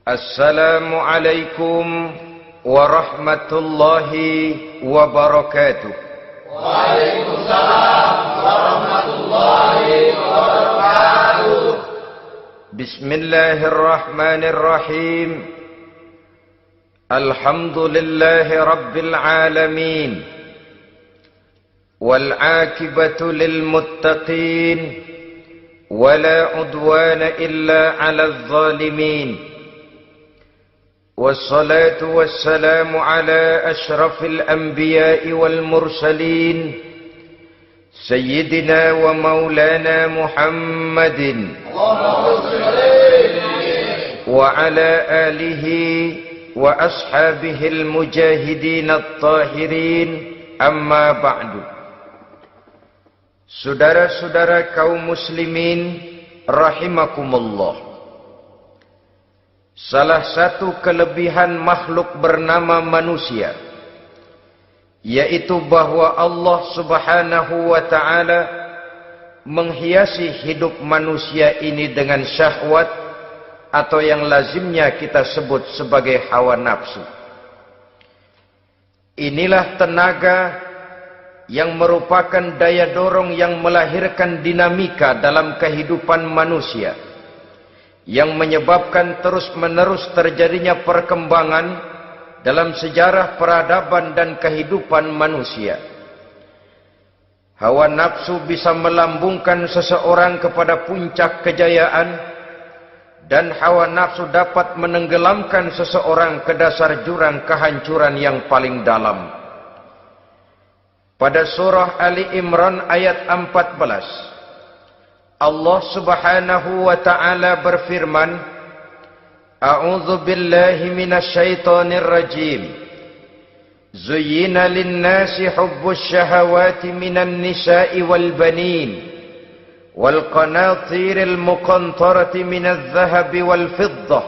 Assalamualaikum warahmatullahi wabarakatuh. Waalaikumsalam warahmatullahi wabarakatuh. Bismillahirrahmanirrahim. Alhamdulillahi rabbil alamin. Wal akibatu lil muttaqin. Wala udwana illa 'alal zalimin. والصلاة والسلام على أشرف الأنبياء والمرسلين سيدنا ومولانا محمد وعلى آله وأصحابه المجاهدين الطاهرين أما بعد. Saudara-saudara kaum muslimin rahimakumullah. Salah satu kelebihan makhluk bernama manusia, yaitu bahwa Allah subhanahu wa ta'ala menghiasi hidup manusia ini dengan syahwat, atau yang lazimnya kita sebut sebagai hawa nafsu. Inilah tenaga yang merupakan daya dorong yang melahirkan dinamika dalam kehidupan manusia, yang menyebabkan terus-menerus terjadinya perkembangan dalam sejarah peradaban dan kehidupan manusia. Hawa nafsu bisa melambungkan seseorang kepada puncak kejayaan, dan hawa nafsu dapat menenggelamkan seseorang ke dasar jurang kehancuran yang paling dalam. Pada surah Ali Imran ayat 14, Allah subhanahu wa ta'ala berfirman, A'udzu billahi minasy syaithanir rajim. Zuyyina lin-nasi hubbus syahawati minan nisa'i wal banin wal qanatiril muqantarati minadh dhahabi wal fiddah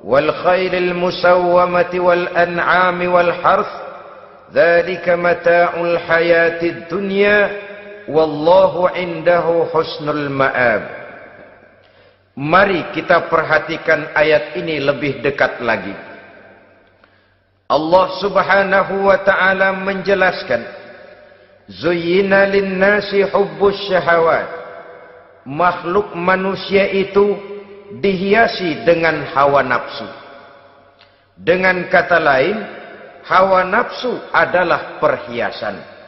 wal khailil musawwamati wal an'ami wal harth. Dzalika mata'ul hayatid dunya. Wallahu indahu husnul ma'ab. Mari kita perhatikan ayat ini lebih dekat lagi. Allah subhanahu wa ta'ala menjelaskan, Zuyyina linnasi hubbus syahawat. Makhluk manusia itu dihiasi dengan hawa nafsu. Dengan kata lain, hawa nafsu adalah perhiasan.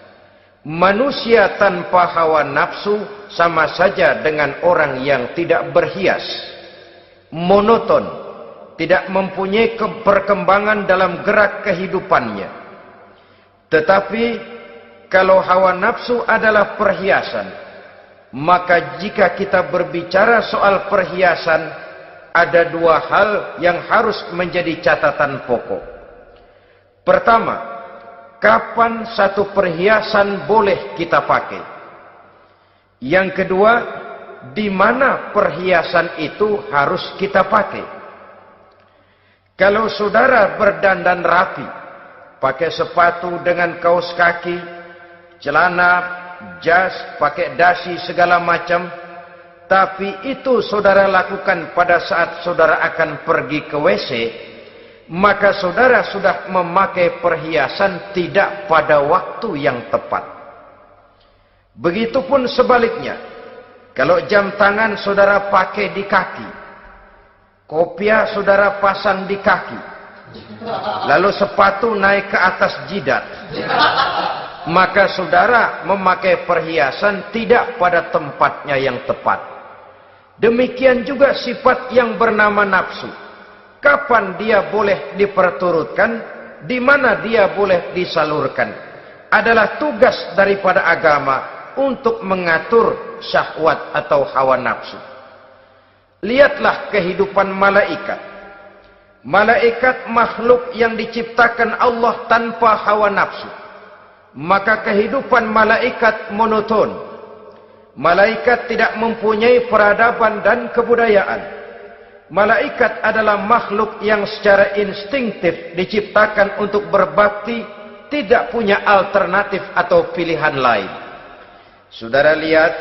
Manusia tanpa hawa nafsu sama saja dengan orang yang tidak berhias, monoton, tidak mempunyai perkembangan dalam gerak kehidupannya. Tetapi kalau hawa nafsu adalah perhiasan, maka jika kita berbicara soal perhiasan, ada dua hal yang harus menjadi catatan pokok. Pertama, kapan satu perhiasan boleh kita pakai? Yang kedua, di mana perhiasan itu harus kita pakai? Kalau saudara berdandan rapi, pakai sepatu dengan kaos kaki, celana, jas, pakai dasi segala macam, tapi itu saudara lakukan pada saat saudara akan pergi ke WC, maka saudara sudah memakai perhiasan tidak pada waktu yang tepat. Begitupun sebaliknya, kalau jam tangan saudara pakai di kaki, kopiah saudara pasang di kaki, lalu sepatu naik ke atas jidat, maka saudara memakai perhiasan tidak pada tempatnya yang tepat. Demikian juga sifat yang bernama nafsu. kapan dia boleh diperturutkan, di mana dia boleh disalurkan. Adalah tugas daripada agama untuk mengatur syahwat atau hawa nafsu. Lihatlah kehidupan malaikat. Malaikat makhluk yang diciptakan Allah tanpa hawa nafsu. Maka kehidupan malaikat monoton. Malaikat tidak mempunyai peradaban dan kebudayaan. Malaikat adalah makhluk yang secara instinktif diciptakan untuk berbakti, tidak punya alternatif atau pilihan lain. Saudara lihat,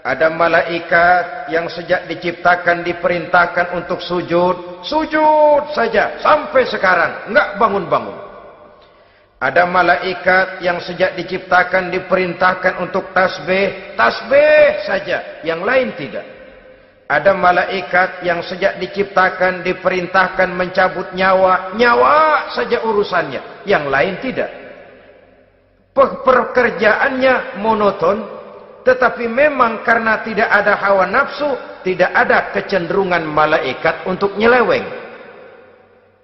ada malaikat yang sejak diciptakan diperintahkan untuk sujud, sujud saja sampai sekarang, enggak bangun-bangun. Ada malaikat yang sejak diciptakan diperintahkan untuk tasbih, tasbih saja, yang lain tidak. Ada malaikat yang sejak diciptakan diperintahkan mencabut nyawa, nyawa saja urusannya, yang lain tidak. Pekerjaannya monoton, tetapi memang karena tidak ada hawa nafsu, tidak ada kecenderungan malaikat untuk nyeleweng.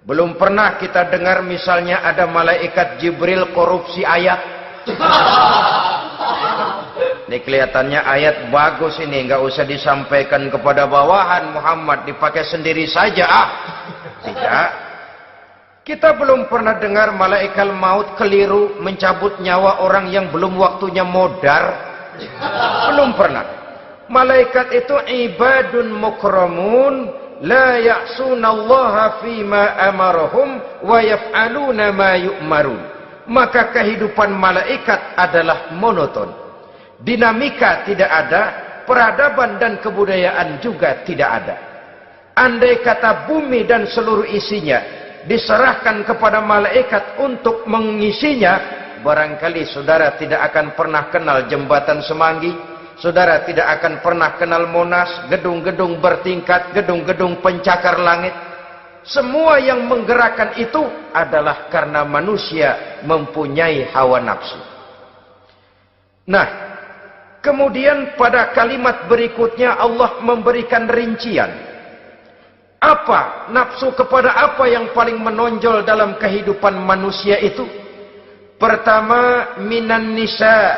Belum pernah kita dengar misalnya ada malaikat Jibril korupsi ayat. Ini kelihatannya ayat bagus ini, nggak usah disampaikan kepada bawahan Muhammad, dipakai sendiri saja. Tidak. Kita belum pernah dengar malaikat maut keliru mencabut nyawa orang yang belum waktunya modar. Belum pernah. Malaikat itu ibadun mukramun, la ya'sunallaha fima amarahum wa yaf'aluna ma yu'marun. Maka kehidupan malaikat adalah monoton. Dinamika tidak ada, peradaban dan kebudayaan juga tidak ada. Andai kata bumi dan seluruh isinya diserahkan kepada malaikat untuk mengisinya, barangkali saudara tidak akan pernah kenal jembatan Semanggi, saudara tidak akan pernah kenal Monas, gedung-gedung bertingkat, gedung-gedung pencakar langit. Semua yang menggerakkan itu adalah karena manusia mempunyai hawa nafsu. Nah, kemudian pada kalimat berikutnya Allah memberikan rincian. Apa nafsu kepada apa yang paling menonjol dalam kehidupan manusia itu? Pertama, minan nisa,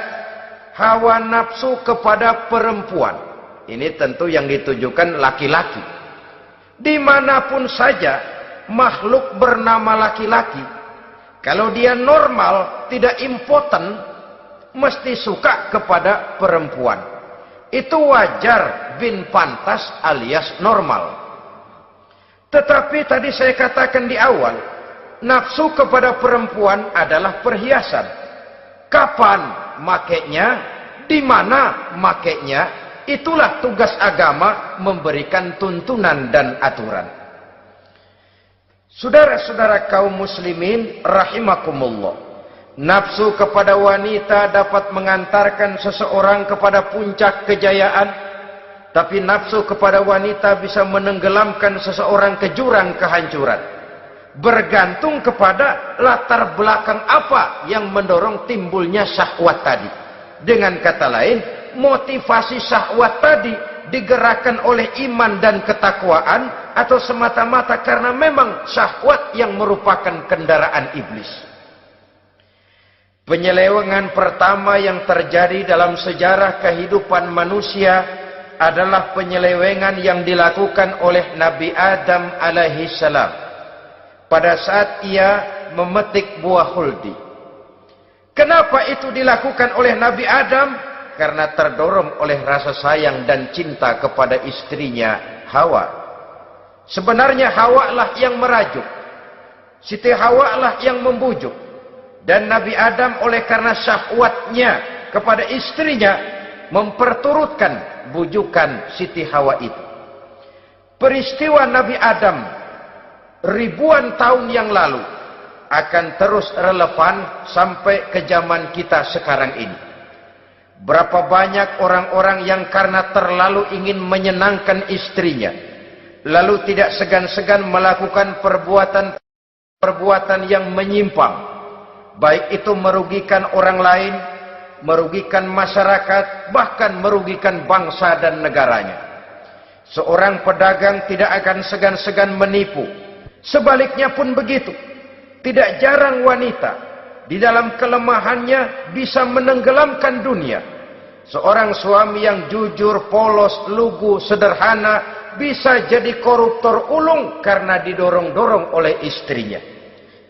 hawa nafsu kepada perempuan. Ini tentu yang ditujukan laki-laki. Dimanapun saja makhluk bernama laki-laki, kalau dia normal, tidak impoten, mesti suka kepada perempuan. Itu wajar, bin pantas alias normal. Tetapi tadi saya katakan di awal, nafsu kepada perempuan adalah perhiasan. Kapan makainya, di mana makainya, itulah tugas agama memberikan tuntunan dan aturan. Saudara-saudara kaum muslimin rahimakumullah, nafsu kepada wanita dapat mengantarkan seseorang kepada puncak kejayaan, tapi nafsu kepada wanita bisa menenggelamkan seseorang ke jurang kehancuran. Bergantung kepada latar belakang apa yang mendorong timbulnya syahwat tadi. Dengan kata lain, motivasi syahwat tadi digerakkan oleh iman dan ketakwaan, atau semata-mata karena memang syahwat yang merupakan kendaraan iblis. Penyelewengan pertama yang terjadi dalam sejarah kehidupan manusia adalah penyelewengan yang dilakukan oleh Nabi Adam alaihi salam pada saat ia memetik buah huldi. Kenapa itu dilakukan oleh Nabi Adam? Karena terdorong oleh rasa sayang dan cinta kepada istrinya Hawa. Sebenarnya Hawa lah yang merajuk, Siti Hawa lah yang membujuk. Dan Nabi Adam oleh karena syahwatnya kepada istrinya memperturutkan bujukan Siti Hawa itu. Peristiwa Nabi Adam ribuan tahun yang lalu akan terus relevan sampai ke zaman kita sekarang ini. Berapa banyak orang-orang yang karena terlalu ingin menyenangkan istrinya, lalu tidak segan-segan melakukan perbuatan yang menyimpang, baik itu merugikan orang lain, merugikan masyarakat, bahkan merugikan bangsa dan negaranya. Seorang pedagang tidak akan segan-segan menipu, Sebaliknya pun begitu. Tidak jarang wanita di dalam kelemahannya bisa menenggelamkan dunia. Seorang suami yang jujur, polos, lugu, sederhana bisa jadi koruptor ulung karena didorong-dorong oleh istrinya.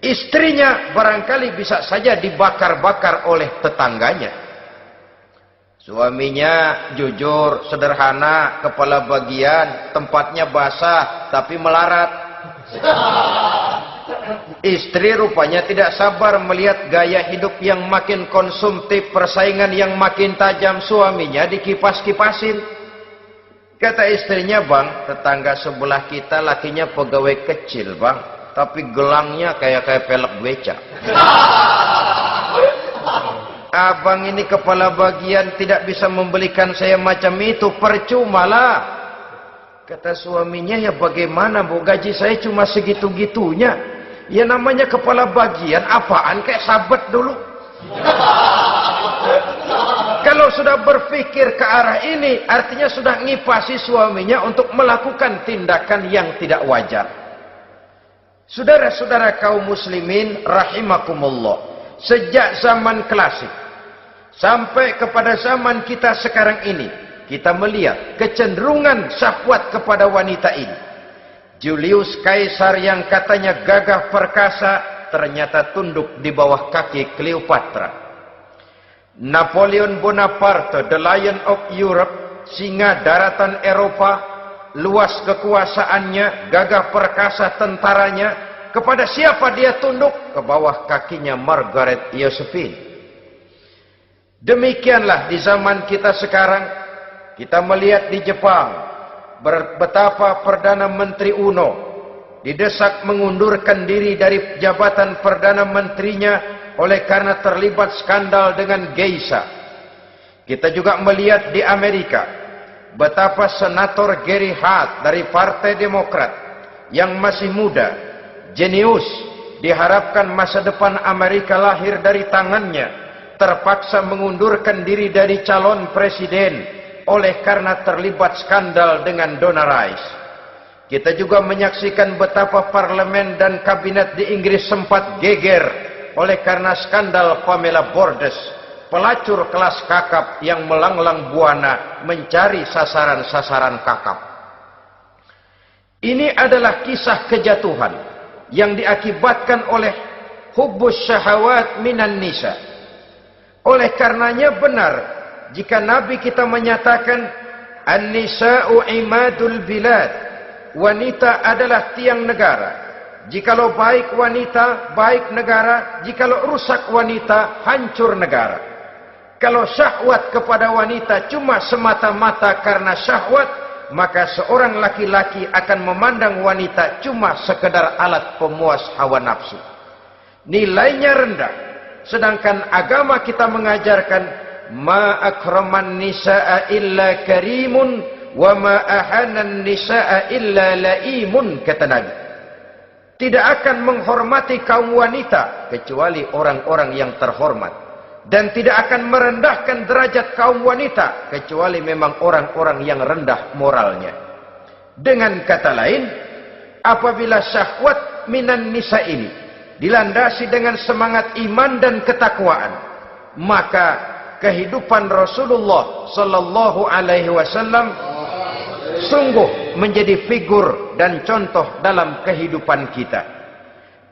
Istrinya barangkali bisa saja dibakar-bakar oleh tetangganya. Suaminya jujur, sederhana, kepala bagian, tempatnya basah tapi melarat. Istri rupanya tidak sabar melihat gaya hidup yang makin konsumtif, persaingan yang makin tajam. Suaminya dikipas-kipasin. Kata istrinya, "Bang, tetangga sebelah kita lakinya pegawai kecil, Bang, tapi gelangnya kayak pelek beca. Abang ini kepala bagian tidak bisa membelikan saya macam itu, percumalah." Kata suaminya, "Ya bagaimana Bu, gaji saya cuma segitu-gitunya. Ya namanya kepala bagian, apaan kayak sabet dulu." Kalau sudah berpikir ke arah ini, artinya sudah ngipasi suaminya untuk melakukan tindakan yang tidak wajar. Saudara-saudara kaum muslimin rahimakumullah, sejak zaman klasik sampai kepada zaman kita sekarang ini, kita melihat kecenderungan syahwat kepada wanita ini. Julius Caesar yang katanya gagah perkasa ternyata tunduk di bawah kaki Cleopatra. Napoleon Bonaparte, the Lion of Europe, singa daratan Eropa, luas kekuasaannya, gagah perkasa tentaranya, kepada siapa dia tunduk? Ke bawah kakinya Margaret Josephine. Demikianlah di zaman kita sekarang, kita melihat di Jepang, betapa Perdana Menteri Uno didesak mengundurkan diri dari jabatan Perdana Menterinya oleh karena terlibat skandal dengan geisha. Kita juga melihat di Amerika, betapa Senator Gary Hart dari Partai Demokrat yang masih muda, jenius, diharapkan masa depan Amerika lahir dari tangannya, terpaksa mengundurkan diri dari calon presiden oleh karena terlibat skandal dengan Donna Rice. Kita juga menyaksikan betapa parlemen dan kabinet di Inggris sempat geger oleh karena skandal Pamela Bordes, pelacur kelas kakap yang melanglang buana mencari sasaran-sasaran kakap. Ini adalah kisah kejatuhan yang diakibatkan oleh hubbus syahawat minan nisa. Oleh karenanya benar jika Nabi kita menyatakan an-nisa'u imadul bilad, wanita adalah tiang negara. Jikalau baik wanita, baik negara. Jikalau rusak wanita, hancur negara. Kalau syahwat kepada wanita cuma semata-mata karena syahwat, maka seorang laki-laki akan memandang wanita cuma sekedar alat pemuas hawa nafsu. Nilainya rendah. Sedangkan agama kita mengajarkan ma akraman nisaa illa karimun wa ma ahanan nisaa illa laimun, kata Nabi. Tidak akan menghormati kaum wanita kecuali orang-orang yang terhormat, dan tidak akan merendahkan derajat kaum wanita kecuali memang orang-orang yang rendah moralnya. Dengan kata lain, apabila syahwat minan nisa ini dilandasi dengan semangat iman dan ketakwaan, maka kehidupan Rasulullah sallallahu alaihi wasallam sungguh menjadi figur dan contoh dalam kehidupan kita.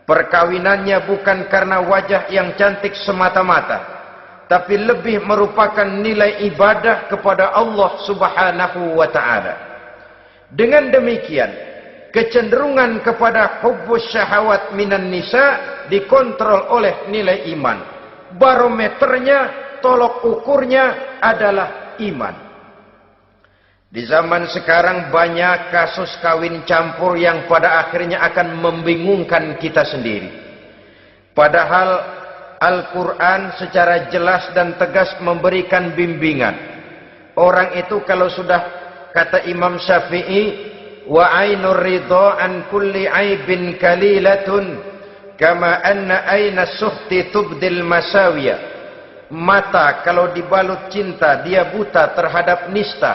Perkawinannya bukan karena wajah yang cantik semata-mata, tapi lebih merupakan nilai ibadah kepada Allah Subhanahu wa ta'ala. Dengan demikian, kecenderungan kepada hubbus syahawat minan nisa dikontrol oleh nilai iman. Barometernya, tolok ukurnya adalah iman. Di zaman sekarang banyak kasus kawin campur yang pada akhirnya akan membingungkan kita sendiri. Padahal Al-Quran secara jelas dan tegas memberikan bimbingan. Orang itu kalau sudah, kata Imam Syafi'i, wa ainur ridha an kulli aibin kalilatun kama anna aina suhti tubdil masawiya. Mata kalau dibalut cinta dia buta terhadap nista,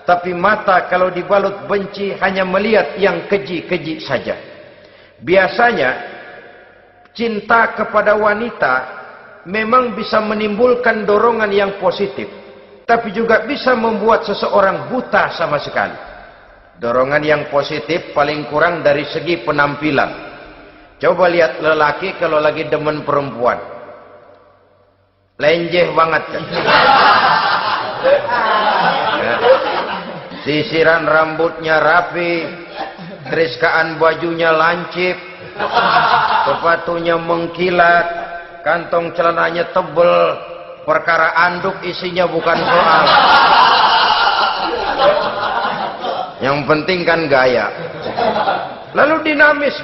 tapi mata kalau dibalut benci hanya melihat yang keji-keji saja. Biasanya cinta kepada wanita memang bisa menimbulkan dorongan yang positif, tapi juga bisa membuat seseorang buta sama sekali. Dorongan yang positif paling kurang dari segi penampilan. Coba lihat lelaki kalau lagi demen perempuan, lenjeh banget kan? Sisiran rambutnya rapi, teriskaan bajunya lancip, sepatunya mengkilat, kantong celananya tebel, perkara anduk isinya bukan soal. Yang penting kan gaya. Lalu dinamis,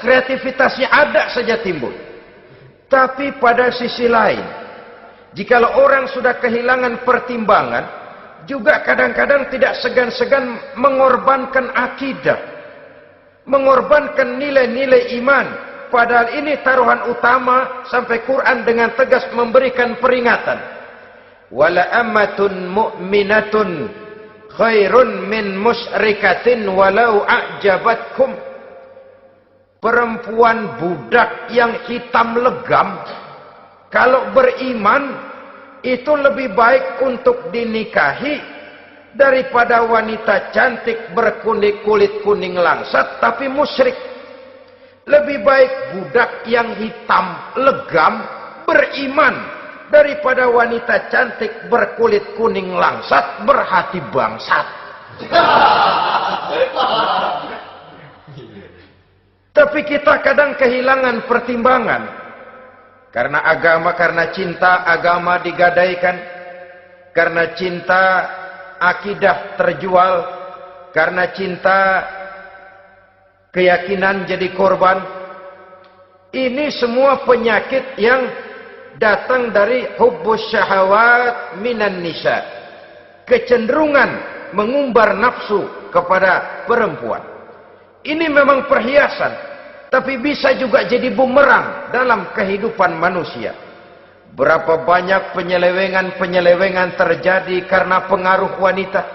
kreativitasnya ada saja timbul. Tapi pada sisi lain, jikalau orang sudah kehilangan pertimbangan, juga kadang-kadang tidak segan-segan mengorbankan akidah, mengorbankan nilai-nilai iman. Padahal ini taruhan utama, sampai Quran dengan tegas memberikan peringatan. Wala ammatun mu'minatun khairun min musyrikatin walau a'jabatkum. Perempuan budak yang hitam legam, kalau beriman, itu lebih baik untuk dinikahi daripada wanita cantik berkulit kuning langsat tapi musyrik. Lebih baik budak yang hitam legam beriman daripada wanita cantik berkulit kuning langsat berhati bangsat. Tapi kita kadang kehilangan pertimbangan. Karena agama, karena cinta agama digadaikan. Karena cinta akidah terjual. Karena cinta keyakinan jadi korban. Ini semua penyakit yang datang dari hubbus syahawat minan nisa. Kecenderungan mengumbar nafsu kepada perempuan. Ini memang perhiasan, tapi bisa juga jadi bumerang dalam kehidupan manusia. Berapa banyak penyelewengan terjadi karena pengaruh wanita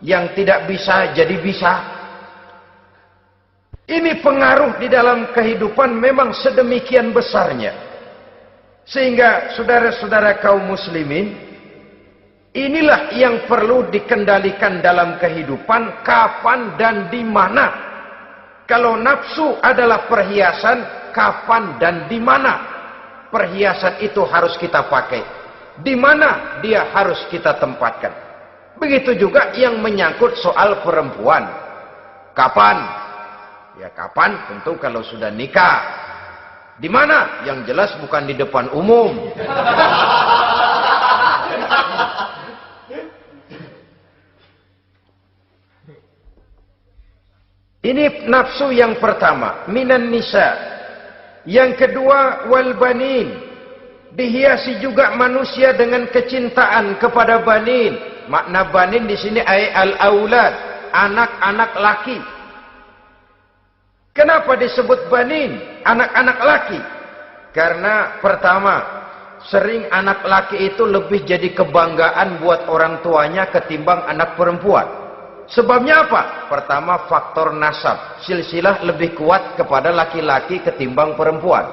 yang tidak bisa jadi bisa. Ini pengaruh di dalam kehidupan memang sedemikian besarnya. Sehingga saudara-saudara kaum muslimin, inilah yang perlu dikendalikan dalam kehidupan, kapan dan di mana. Kalau nafsu adalah perhiasan, kapan dan di mana perhiasan itu harus kita pakai? Di mana dia harus kita tempatkan? Begitu juga yang menyangkut soal perempuan. Kapan? Ya kapan? Tentu kalau sudah nikah. Di mana? Yang jelas bukan di depan umum. Ini nafsu yang pertama, minan nisa. Yang kedua, wal banin. Dihiasi juga manusia dengan kecintaan kepada banin. Makna banin di sini ay al-aulad, anak-anak laki. Kenapa disebut banin, anak-anak laki? Karena pertama, sering anak laki itu lebih jadi kebanggaan buat orang tuanya ketimbang anak perempuan. Sebabnya apa? Pertama, faktor nasab. Silsilah lebih kuat kepada laki-laki ketimbang perempuan.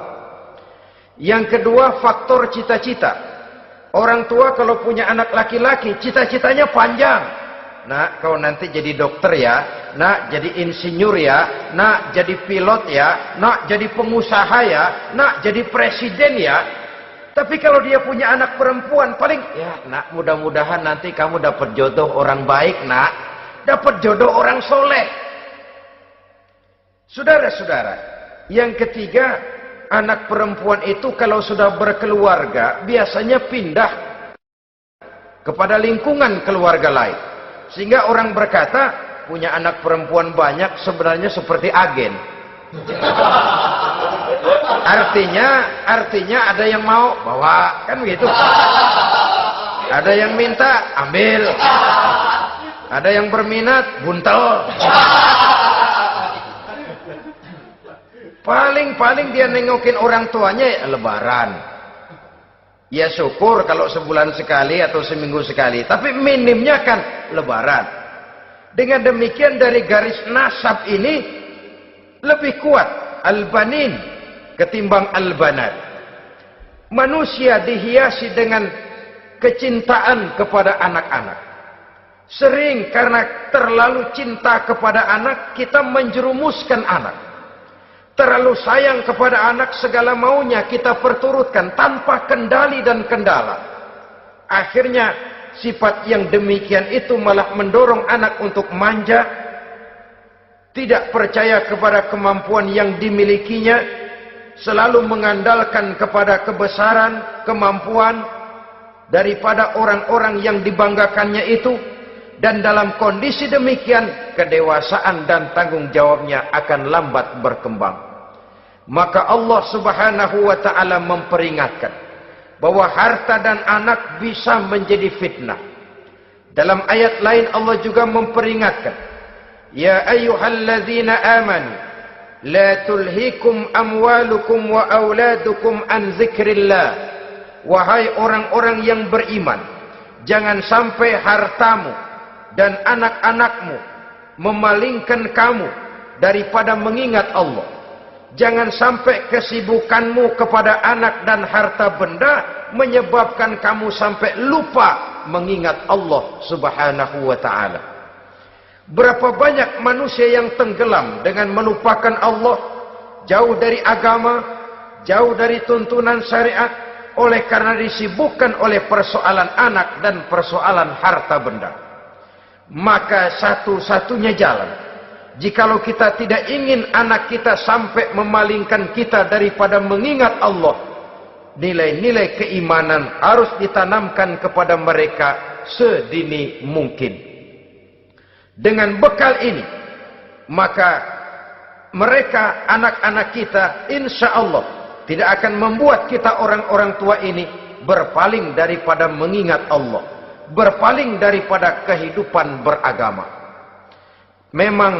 Yang kedua, faktor cita-cita. Orang tua kalau punya anak laki-laki, cita-citanya panjang. Nak, kau nanti jadi dokter ya. Nak, jadi insinyur ya. Nak, jadi pilot ya. Nak, jadi pengusaha ya. Nak, jadi presiden ya. Tapi kalau dia punya anak perempuan, paling, ya nak, mudah-mudahan nanti kamu dapat jodoh orang baik nak. Dapat jodoh orang soleh. Saudara-saudara, yang ketiga, anak perempuan itu kalau sudah berkeluarga, biasanya pindah kepada lingkungan keluarga lain. Sehingga orang berkata, punya anak perempuan banyak sebenarnya seperti agen. Artinya ada yang mau bawa, kan begitu. Ada yang minta, ambil. Ada yang berminat, buntel. Paling dia nengokin orang tuanya ya lebaran. Ya syukur kalau sebulan sekali atau seminggu sekali. Tapi minimnya kan lebaran. Dengan demikian dari garis nasab ini, lebih kuat al-banin ketimbang al-banat. Manusia dihiasi dengan kecintaan kepada anak-anak. Sering karena terlalu cinta kepada anak, kita menjerumuskan anak. Terlalu sayang kepada anak, segala maunya kita perturutkan tanpa kendali dan kendala. Akhirnya sifat yang demikian itu malah mendorong anak untuk manja, tidak percaya kepada kemampuan yang dimilikinya, selalu mengandalkan kepada kebesaran, kemampuan daripada orang-orang yang dibanggakannya itu. Dan dalam kondisi demikian, kedewasaan dan tanggung jawabnya akan lambat berkembang. Maka Allah Subhanahu wa ta'ala memperingatkan bahwa harta dan anak bisa menjadi fitnah. Dalam ayat lain Allah juga memperingatkan, ya ayyuhalladzina amanu la tulhikum amwalukum wa auladukum an zikrillah. Wahai orang-orang yang beriman, jangan sampai hartamu dan anak-anakmu memalingkan kamu daripada mengingat Allah. Jangan sampai kesibukanmu kepada anak dan harta benda menyebabkan kamu sampai lupa mengingat Allah Subhanahu wa ta'ala. Berapa banyak manusia yang tenggelam dengan melupakan Allah, jauh dari agama, jauh dari tuntunan syariat, oleh karena disibukkan oleh persoalan anak dan persoalan harta benda. Maka satu-satunya jalan, jikalau kita tidak ingin anak kita sampai memalingkan kita daripada mengingat Allah, nilai-nilai keimanan harus ditanamkan kepada mereka sedini mungkin. Dengan bekal ini, maka mereka, anak-anak kita, insya Allah tidak akan membuat kita orang-orang tua ini berpaling daripada mengingat Allah, berpaling daripada kehidupan beragama. Memang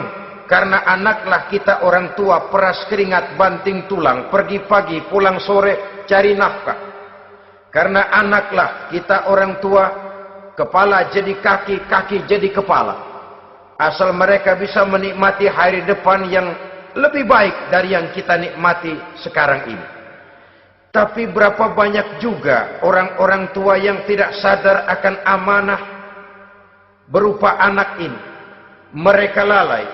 karena anaklah kita orang tua peras keringat banting tulang, pergi pagi pulang sore cari nafkah. Karena anaklah kita orang tua, kepala jadi kaki, kaki jadi kepala. Asal mereka bisa menikmati hari depan yang lebih baik dari yang kita nikmati sekarang ini. Tapi berapa banyak juga orang-orang tua yang tidak sadar akan amanah berupa anak ini. Mereka lalai,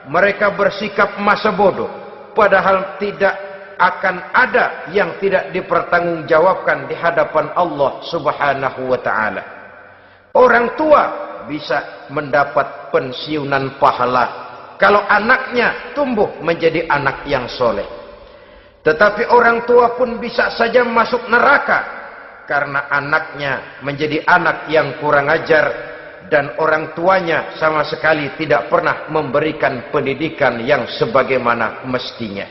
mereka bersikap masa bodoh, padahal tidak akan ada yang tidak dipertanggungjawabkan di hadapan Allah Subhanahu wa ta'ala. Orang tua bisa mendapat pensiunan pahala kalau anaknya tumbuh menjadi anak yang soleh. Tetapi orang tua pun bisa saja masuk neraka karena anaknya menjadi anak yang kurang ajar dan orang tuanya sama sekali tidak pernah memberikan pendidikan yang sebagaimana mestinya.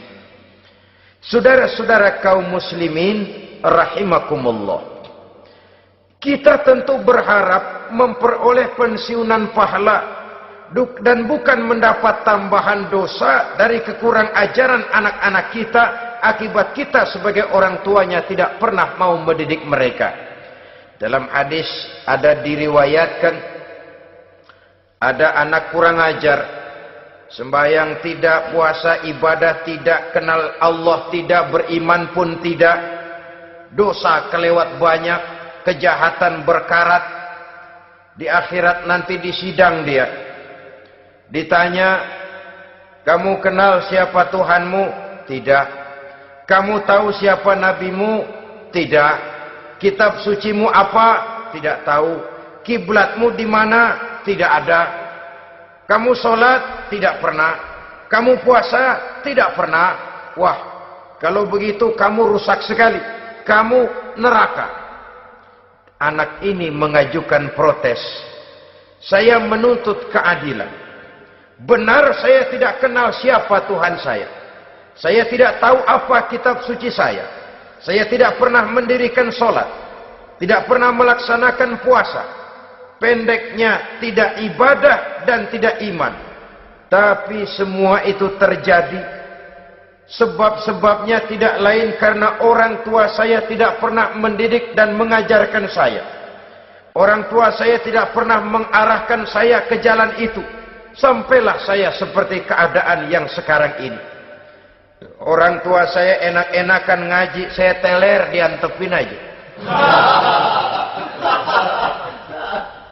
Saudara-saudara kaum muslimin rahimakumullah, kita tentu berharap memperoleh pensiunan pahala dan bukan mendapat tambahan dosa dari kekurang ajaran anak-anak kita akibat kita sebagai orang tuanya tidak pernah mau mendidik mereka. Dalam hadis ada diriwayatkan, ada anak kurang ajar, sembahyang tidak, puasa ibadah tidak, kenal Allah tidak, beriman pun tidak, dosa kelewat banyak, kejahatan berkarat. Di akhirat nanti disidang dia, ditanya, kamu kenal siapa Tuhanmu? Tidak. Kamu tahu siapa nabimu? Tidak. Kitab sucimu apa? Tidak tahu. Kiblatmu di mana? Tidak ada. Kamu sholat? Tidak pernah. Kamu puasa? Tidak pernah. Wah, kalau begitu kamu rusak sekali. Kamu neraka. Anak ini mengajukan protes. Saya menuntut keadilan. Benar saya tidak kenal siapa Tuhan saya. Saya tidak tahu apa kitab suci saya. Saya tidak pernah mendirikan sholat. Tidak pernah melaksanakan puasa. Pendeknya tidak ibadah dan tidak iman. Tapi semua itu terjadi. Sebab-sebabnya tidak lain karena orang tua saya tidak pernah mendidik dan mengajarkan saya. Orang tua saya tidak pernah mengarahkan saya ke jalan itu. Sampailah saya seperti keadaan yang sekarang ini. Orang tua saya enak-enakan ngaji, saya teler diantepin aja.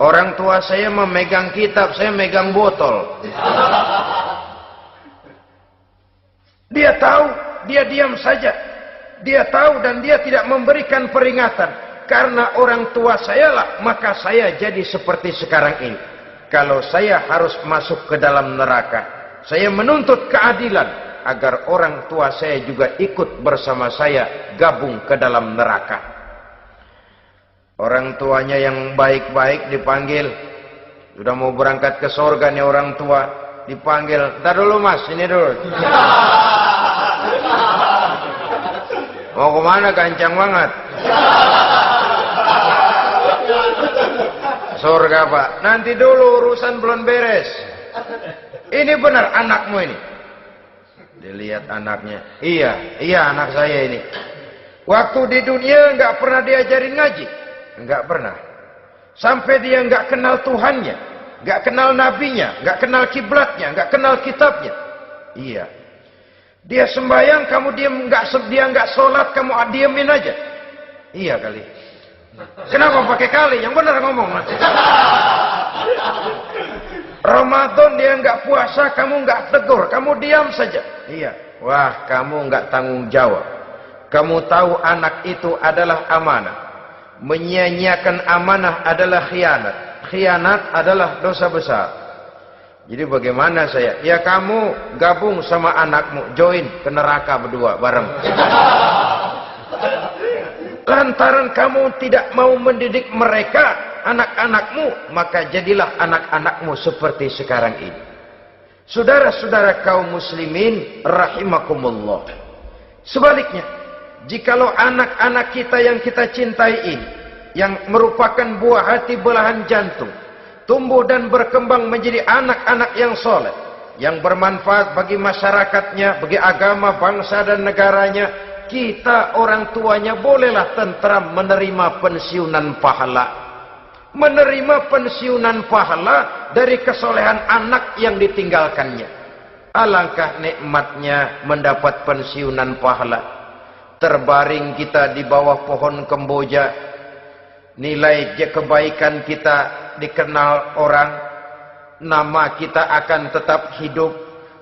Orang tua saya memegang kitab, saya megang botol. Dia tahu, dia diam saja. Dia tahu dan dia tidak memberikan peringatan. Karena orang tua saya lah, maka saya jadi seperti sekarang ini. Kalau saya harus masuk ke dalam neraka, saya menuntut keadilan agar orang tua saya juga ikut bersama saya gabung ke dalam neraka. Orang tuanya yang baik-baik dipanggil, sudah mau berangkat ke surga nih orang tua, dipanggil, "Ntar dulu mas, ini dulu." Mau kemana, gancang banget? Surga pak, nanti dulu urusan belum beres. Ini benar anakmu ini? Dilihat anaknya, iya anak saya ini. Waktu di dunia nggak pernah diajarin ngaji, nggak pernah. Sampai dia nggak kenal Tuhannya, nggak kenal nabinya, nggak kenal kiblatnya, nggak kenal kitabnya. Iya. Dia sembahyang, kamu diam, dia nggak sholat, kamu diemin aja. Iya kali. Kenapa pakai kali? Yang benar ngomong. Ramadan dia nggak puasa, kamu nggak tegur, kamu diam saja. Iya. Wah, kamu nggak tanggung jawab. Kamu tahu anak itu adalah amanah. Menyia-nyiakan amanah adalah khianat. Khianat adalah dosa besar. Jadi bagaimana saya? Ya kamu gabung sama anakmu, join ke neraka berdua bareng. Lantaran kamu tidak mau mendidik mereka, anak-anakmu, maka jadilah anak-anakmu seperti sekarang ini. Saudara-saudara kaum muslimin rahimakumullah. Sebaliknya, jikalau anak-anak kita yang kita cintai ini, yang merupakan buah hati belahan jantung, tumbuh dan berkembang menjadi anak-anak yang soleh, yang bermanfaat bagi masyarakatnya, bagi agama, bangsa dan negaranya, kita orang tuanya bolehlah tentram menerima pensiunan pahala. Menerima pensiunan pahala dari kesolehan anak yang ditinggalkannya. Alangkah nikmatnya mendapat pensiunan pahala. Terbaring kita di bawah pohon kemboja, nilai kebaikan kita dikenal orang, nama kita akan tetap hidup.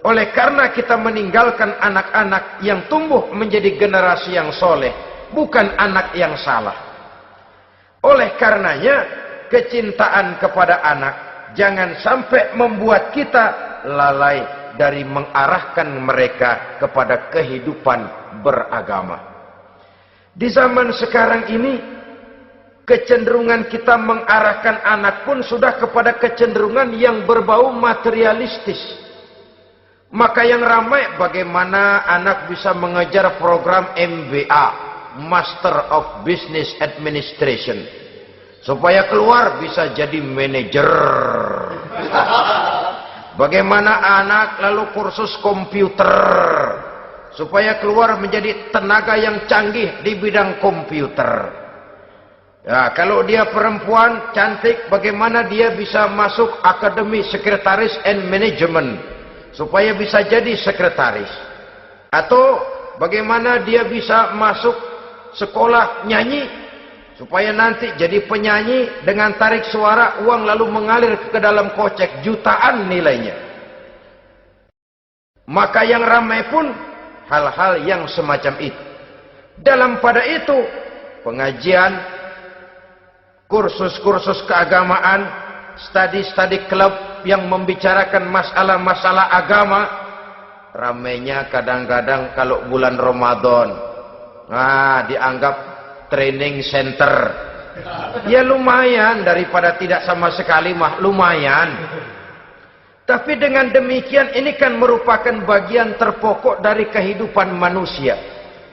Oleh karena kita meninggalkan anak-anak yang tumbuh menjadi generasi yang soleh, bukan anak yang salah. Oleh karenanya, kecintaan kepada anak jangan sampai membuat kita lalai dari mengarahkan mereka kepada kehidupan beragama. Di zaman sekarang ini, kecenderungan kita mengarahkan anak pun sudah kepada kecenderungan yang berbau materialistis. Maka yang ramai bagaimana anak bisa mengejar program MBA, Master of Business Administration, supaya keluar bisa jadi manajer. Bagaimana anak lalu kursus komputer, supaya keluar menjadi tenaga yang canggih di bidang komputer. Ya, kalau dia perempuan cantik, bagaimana dia bisa masuk Akademi Sekretaris and Management, supaya bisa jadi sekretaris. Atau bagaimana dia bisa masuk sekolah nyanyi, supaya nanti jadi penyanyi dengan tarik suara, uang lalu mengalir ke dalam kocek jutaan nilainya. Maka yang ramai pun hal-hal yang semacam itu. Dalam pada itu, pengajian, kursus-kursus keagamaan, studi-studi klub yang membicarakan masalah-masalah agama, ramainya kadang-kadang kalau bulan Ramadan, dianggap training center. Ya lumayan, daripada tidak sama sekali mah lumayan. Tapi dengan demikian ini kan merupakan bagian terpokok dari kehidupan manusia.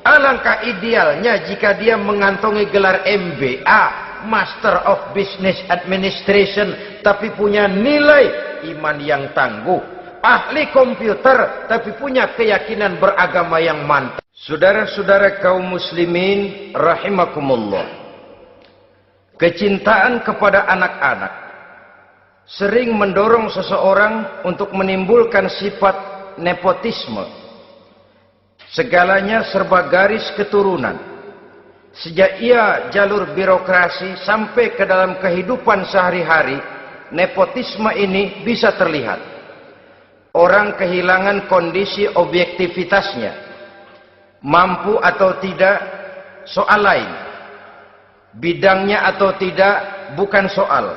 Alangkah idealnya jika dia mengantongi gelar MBA, Master of Business Administration, tapi punya nilai iman yang tangguh, ahli komputer tapi punya keyakinan beragama yang mantap. Saudara-saudara kaum muslimin rahimakumullah, kecintaan kepada anak-anak sering mendorong seseorang untuk menimbulkan sifat nepotisme. Segalanya serba garis keturunan. Sejak ia jalur birokrasi sampai ke dalam kehidupan sehari-hari, nepotisme ini bisa terlihat. Orang kehilangan kondisi objektivitasnya. Mampu atau tidak, soal lain. Bidangnya atau tidak, bukan soal.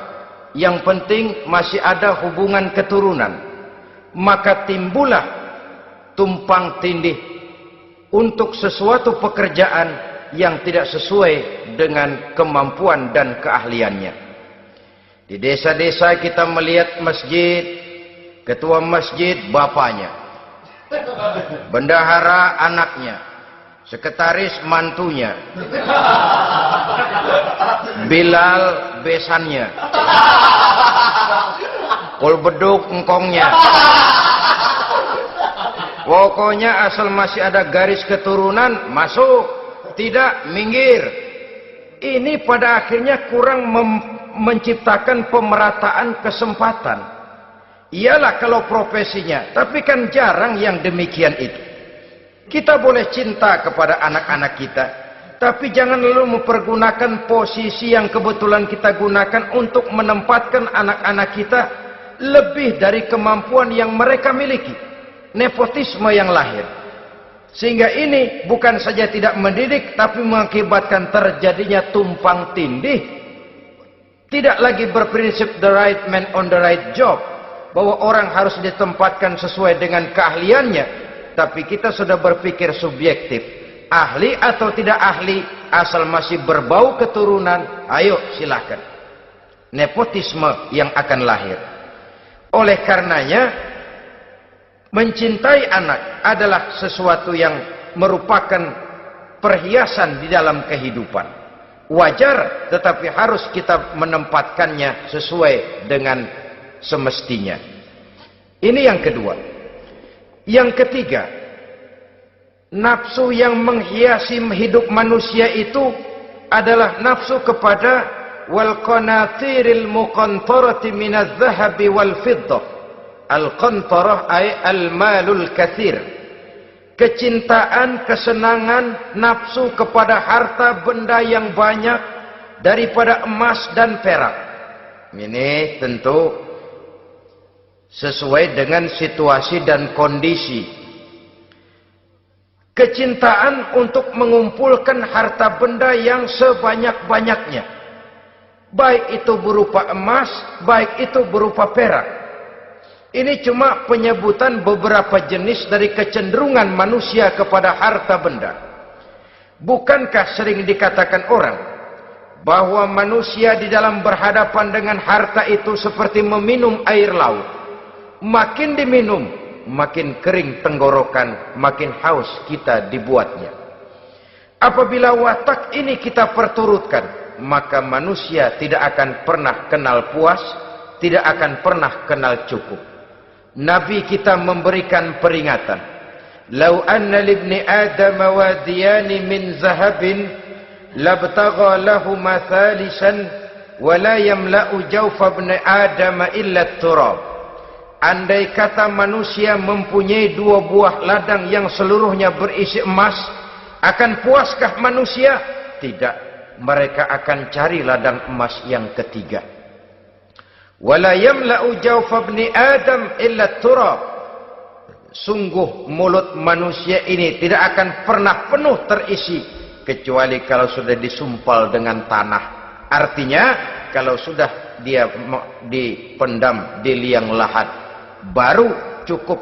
Yang penting masih ada hubungan keturunan. Maka timbullah tumpang tindih untuk sesuatu pekerjaan yang tidak sesuai dengan kemampuan dan keahliannya. Di desa-desa kita melihat masjid, ketua masjid bapaknya, bendahara anaknya, sekretaris mantunya, Bilal besannya, kul beduk engkongnya. Pokoknya asal masih ada garis keturunan, masuk, tidak, minggir. Ini pada akhirnya kurang menciptakan pemerataan kesempatan. Iyalah kalau profesinya, tapi kan jarang yang demikian itu. Kita boleh cinta kepada anak-anak kita, tapi jangan lalu mempergunakan posisi yang kebetulan kita gunakan untuk menempatkan anak-anak kita lebih dari kemampuan yang mereka miliki. Nepotisme yang lahir. Sehingga ini bukan saja tidak mendidik, tapi mengakibatkan terjadinya tumpang tindih. Tidak lagi berprinsip the right man on the right job, bahwa orang harus ditempatkan sesuai dengan keahliannya. Tapi kita sudah berpikir subjektif. Ahli atau tidak ahli, asal masih berbau keturunan, ayo silakan. Nepotisme yang akan lahir. Oleh karenanya, mencintai anak adalah sesuatu yang merupakan perhiasan di dalam kehidupan. Wajar, tetapi harus kita menempatkannya sesuai dengan semestinya. Ini yang kedua. Yang ketiga, nafsu yang menghiasi hidup manusia itu adalah nafsu kepada wal qanatiril muqantarati minadh dhahabi wal fiddah. Al-qantarah ay al-malul kathir. Kecintaan, kesenangan, nafsu kepada harta benda yang banyak daripada emas dan perak. Ini tentu sesuai dengan situasi dan kondisi. Kecintaan untuk mengumpulkan harta benda yang sebanyak-banyaknya. Baik itu berupa emas, baik itu berupa perak. Ini cuma penyebutan beberapa jenis dari kecenderungan manusia kepada harta benda. Bukankah sering dikatakan orang bahwa manusia di dalam berhadapan dengan harta itu seperti meminum air laut. Makin diminum, makin kering tenggorokan, makin haus kita dibuatnya. Apabila watak ini kita perturutkan, maka manusia tidak akan pernah kenal puas, tidak akan pernah kenal cukup. Nabi kita memberikan peringatan. Lau anna libni Adam wadiyani min zahabin labtagha lahuma thalisan wa la yamla'u jawfa ibni Adam illa turab. Andai kata manusia mempunyai dua buah ladang yang seluruhnya berisi emas, akan puaskah manusia? Tidak. Mereka akan cari ladang emas yang ketiga. Wala yamla'u jawfa ibni Adam illa turab. Sungguh mulut manusia ini tidak akan pernah penuh terisi kecuali kalau sudah disumpal dengan tanah. Artinya kalau sudah dia dipendam di liang lahat baru cukup.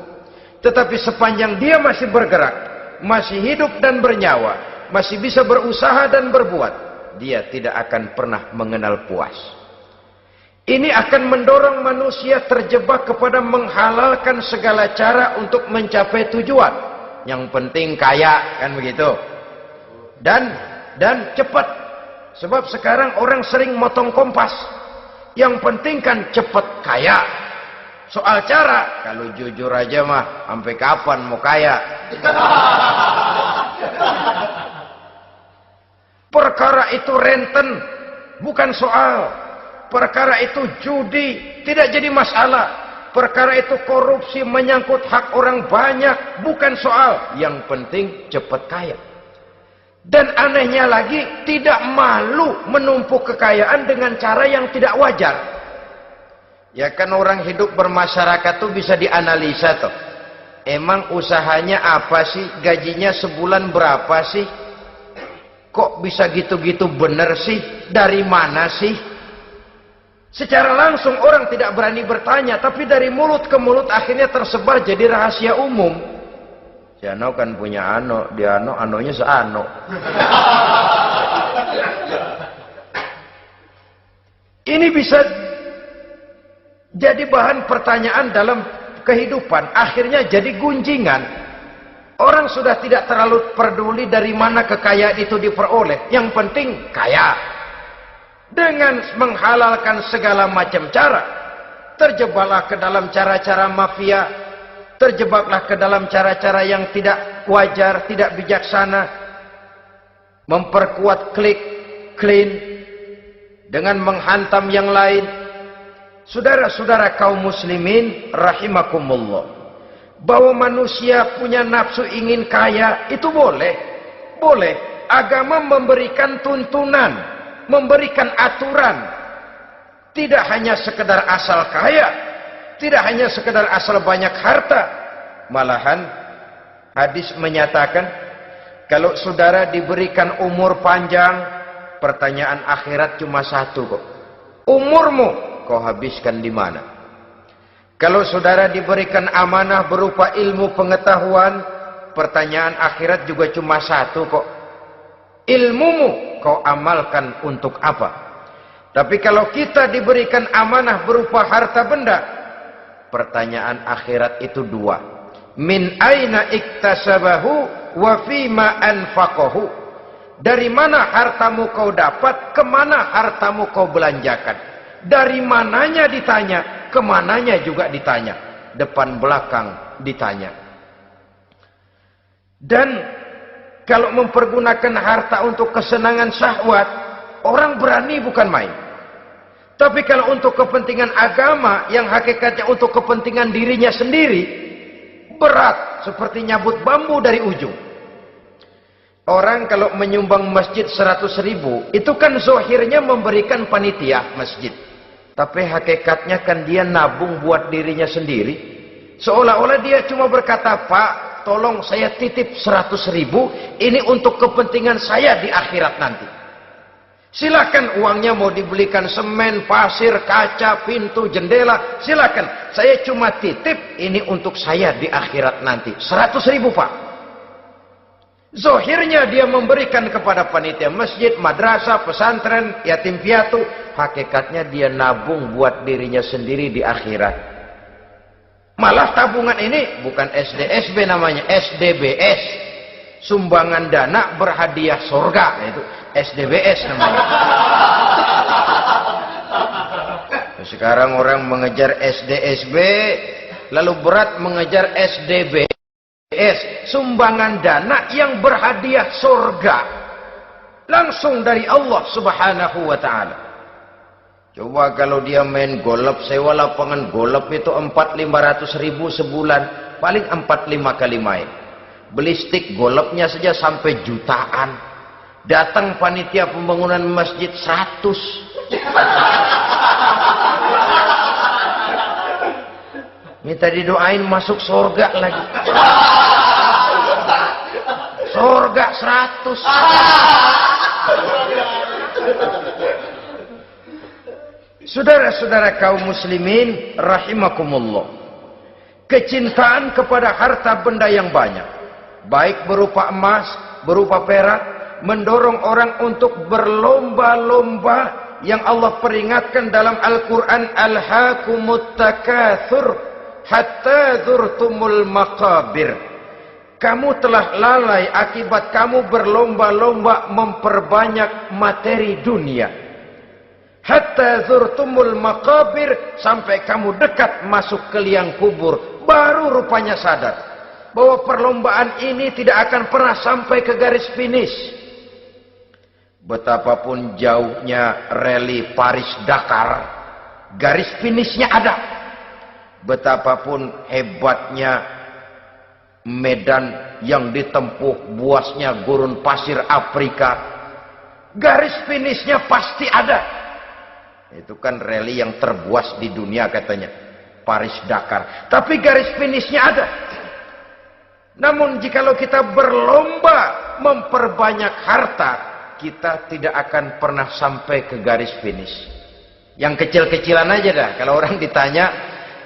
Tetapi sepanjang dia masih bergerak, masih hidup dan bernyawa, masih bisa berusaha dan berbuat, dia tidak akan pernah mengenal puas. Ini akan mendorong manusia terjebak kepada menghalalkan segala cara untuk mencapai tujuan. Yang penting kaya, kan begitu. Dan cepat. Sebab sekarang orang sering motong kompas. Yang penting kan cepat kaya. Soal cara, kalau jujur aja mah, sampai kapan mau kaya? Perkara itu renten, bukan soal. Perkara itu judi, tidak jadi masalah. perkara itu korupsi menyangkut hak orang banyak, bukan soal. Yang penting cepat kaya. Dan anehnya lagi, tidak malu menumpuk kekayaan dengan cara yang tidak wajar. Ya kan orang hidup bermasyarakat tuh bisa dianalisa tuh. Emang usahanya apa sih? Gajinya sebulan berapa sih? Kok bisa gitu-gitu bener sih? Dari mana sih? Secara langsung orang tidak berani bertanya, tapi dari mulut ke mulut akhirnya tersebar jadi rahasia umum. Si Ano kan punya Ano, dia Ano, Anonya seano. Ini bisa jadi bahan pertanyaan dalam kehidupan, akhirnya jadi gunjingan. Orang sudah tidak terlalu peduli dari mana kekayaan itu diperoleh, yang penting kaya. Dengan menghalalkan segala macam cara, terjebaklah ke dalam cara-cara mafia, terjebaklah ke dalam cara-cara yang tidak wajar, tidak bijaksana, memperkuat klik, clean, dengan menghantam yang lain. Saudara-saudara kaum muslimin rahimakumullah, bahwa manusia punya nafsu ingin kaya itu boleh. Boleh. Agama memberikan tuntunan, memberikan aturan. Tidak hanya sekedar asal kaya, tidak hanya sekedar asal banyak harta. Malahan hadis menyatakan, kalau saudara diberikan umur panjang, pertanyaan akhirat cuma satu kok. Umurmu kau habiskan di mana? Kalau saudara diberikan amanah berupa ilmu pengetahuan, pertanyaan akhirat juga cuma satu kok. Ilmumu kau amalkan untuk apa? Tapi kalau kita diberikan amanah berupa harta benda, pertanyaan akhirat itu dua. Min aina iktasabahu wa fima anfaqahu. Dari mana hartamu kau dapat, kemana hartamu kau belanjakan. Dari mananya ditanya, kemananya juga ditanya. Depan belakang ditanya. Dan kalau mempergunakan harta untuk kesenangan syahwat, orang berani bukan main. Tapi kalau untuk kepentingan agama, yang hakikatnya untuk kepentingan dirinya sendiri, berat seperti nyabut bambu dari ujung. Orang kalau menyumbang masjid 100.000, itu kan zohirnya memberikan panitia masjid. Tapi hakikatnya kan dia nabung buat dirinya sendiri. Seolah-olah dia cuma berkata, Pak, tolong saya titip 100.000, ini untuk kepentingan saya di akhirat nanti. Silakan uangnya mau dibelikan semen, pasir, kaca, pintu, jendela, silakan. Saya cuma titip, ini untuk saya di akhirat nanti. 100.000 Pak. Zohirnya dia memberikan kepada panitia masjid, madrasah, pesantren, yatim piatu. Hakikatnya dia nabung buat dirinya sendiri di akhirat. Malah tabungan ini bukan SDSB namanya, SDBS. Sumbangan dana berhadiah surga. Itu SDBS namanya. Sekarang orang mengejar SDSB, lalu berat mengejar SDBS. Sumbangan dana yang berhadiah surga. Langsung dari Allah subhanahu wa ta'ala. Coba kalau dia main golf, sewa lapangan golf itu 400-500 ribu sebulan. Paling 4-5 kali main. Beli stick golfnya saja sampai jutaan. Datang panitia pembangunan masjid 100. Minta didoain masuk surga lagi. Surga 100. Saudara-saudara kaum muslimin rahimakumullah, kecintaan kepada harta benda yang banyak, baik berupa emas, berupa perak, mendorong orang untuk berlomba-lomba yang Allah peringatkan dalam Al-Quran, alhaakumut takatsur hatta zurtumul maqabir. Kamu telah lalai akibat kamu berlomba-lomba memperbanyak materi dunia. Hatta zurtumul maqabir, sampai kamu dekat masuk ke liang kubur, baru rupanya sadar bahwa perlombaan ini tidak akan pernah sampai ke garis finish. Betapapun jauhnya rally Paris Dakar, garis finishnya ada. betapapun hebatnya medan yang ditempuh, buasnya gurun pasir Afrika, garis finishnya pasti ada. Itu kan rally yang terbuas di dunia katanya, Paris Dakar, tapi garis finishnya ada. Namun jikalau kita berlomba memperbanyak harta, kita tidak akan pernah sampai ke garis finish. Yang kecil-kecilan aja dah. Kalau orang ditanya,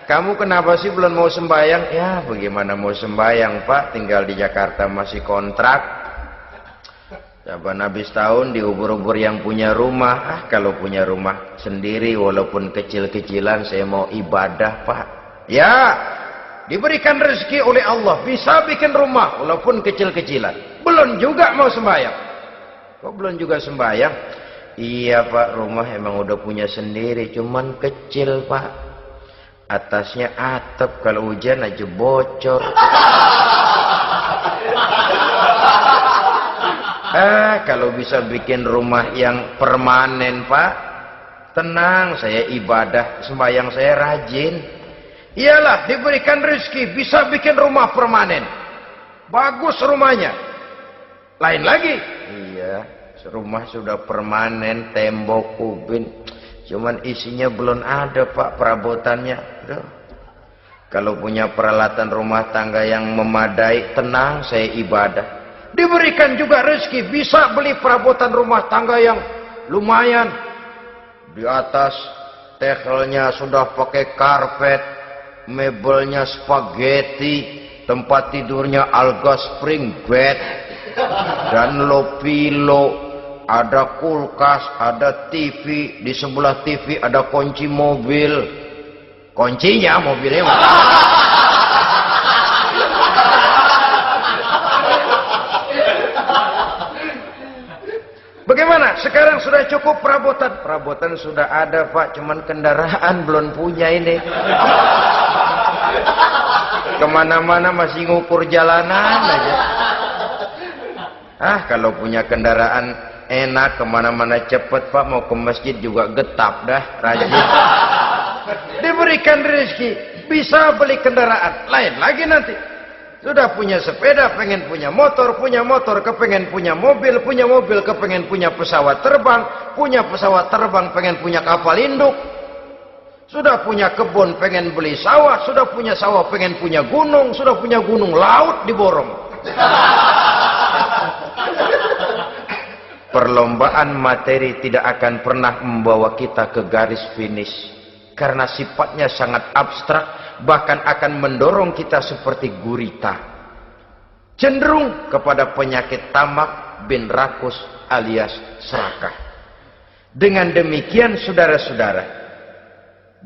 kamu kenapa sih belum mau sembahyang? Ya bagaimana mau sembahyang Pak, tinggal di Jakarta masih kontrak. Coba habis tahun diubur-ubur yang punya rumah. Kalau punya rumah sendiri walaupun kecil-kecilan, saya mau ibadah Pak. Ya, diberikan rezeki oleh Allah, bisa bikin rumah walaupun kecil-kecilan. Belum juga mau sembahyang. Kok belum juga sembahyang? Iya Pak, rumah emang udah punya sendiri, cuman kecil Pak. Atasnya atap, kalau hujan aja bocor. Kalau bisa bikin rumah yang permanen Pak, tenang, saya ibadah, sembahyang saya rajin. Iyalah, diberikan rezeki, bisa bikin rumah permanen. Bagus rumahnya. Lain lagi. Iya, rumah sudah permanen, tembok, kubin, cuman isinya belum ada Pak, perabotannya. Duh. Kalau punya peralatan rumah tangga yang memadai, tenang, saya ibadah. Diberikan juga rezeki, bisa beli perabotan rumah tangga yang lumayan. Di atas tekelnya sudah pakai karpet, mebelnya spaghetti, tempat tidurnya alga spring bed dan low pillow, ada kulkas, ada TV, di sebelah TV ada kunci mobil. Kuncinya mobilnya. Bagaimana? Sekarang sudah cukup perabotan? Perabotan sudah ada Pak, cuman kendaraan belum punya ini. Kemana-mana masih ngukur jalanan aja. Kalau punya kendaraan enak, kemana-mana cepet Pak, mau ke masjid juga getap dah, rajin. Diberikan rezeki, bisa beli kendaraan. Lain lagi nanti. Sudah punya sepeda, pengen punya motor, kepengen punya mobil, kepengen punya pesawat terbang, pengen punya kapal induk. Sudah punya kebun, pengen beli sawah, sudah punya sawah, pengen punya gunung, sudah punya gunung, laut diborong. Perlombaan materi tidak akan pernah membawa kita ke garis finish, karena sifatnya sangat abstrak, bahkan akan mendorong kita seperti gurita, cenderung kepada penyakit tamak bin rakus alias serakah. Dengan demikian saudara-saudara,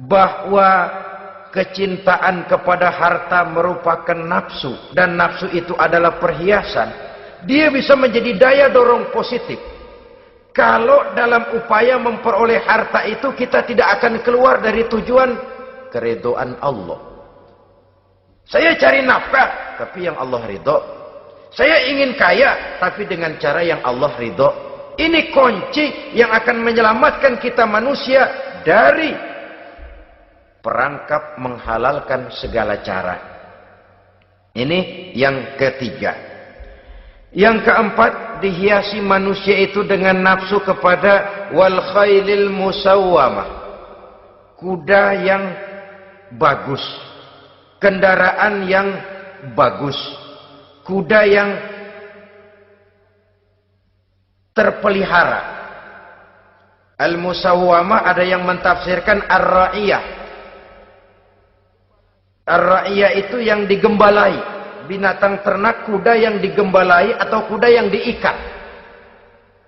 bahwa kecintaan kepada harta merupakan nafsu, dan nafsu itu adalah perhiasan, dia bisa menjadi daya dorong positif. Kalau dalam upaya memperoleh harta itu kita tidak akan keluar dari tujuan keridhaan Allah. Saya cari nafkah, tapi yang Allah ridho. Saya ingin kaya, tapi dengan cara yang Allah ridho. Ini kunci yang akan menyelamatkan kita manusia dari perangkap menghalalkan segala cara. Ini yang ketiga. Yang keempat, dihiasi manusia itu dengan nafsu kepada wal khailil musawwamah, kuda yang bagus, kendaraan yang bagus, kuda yang terpelihara. Al-musawwamah ada yang mentafsirkan ar-ra'iyah. Ar-ra'iyah itu yang digembalai. Binatang ternak, kuda yang digembalai atau kuda yang diikat.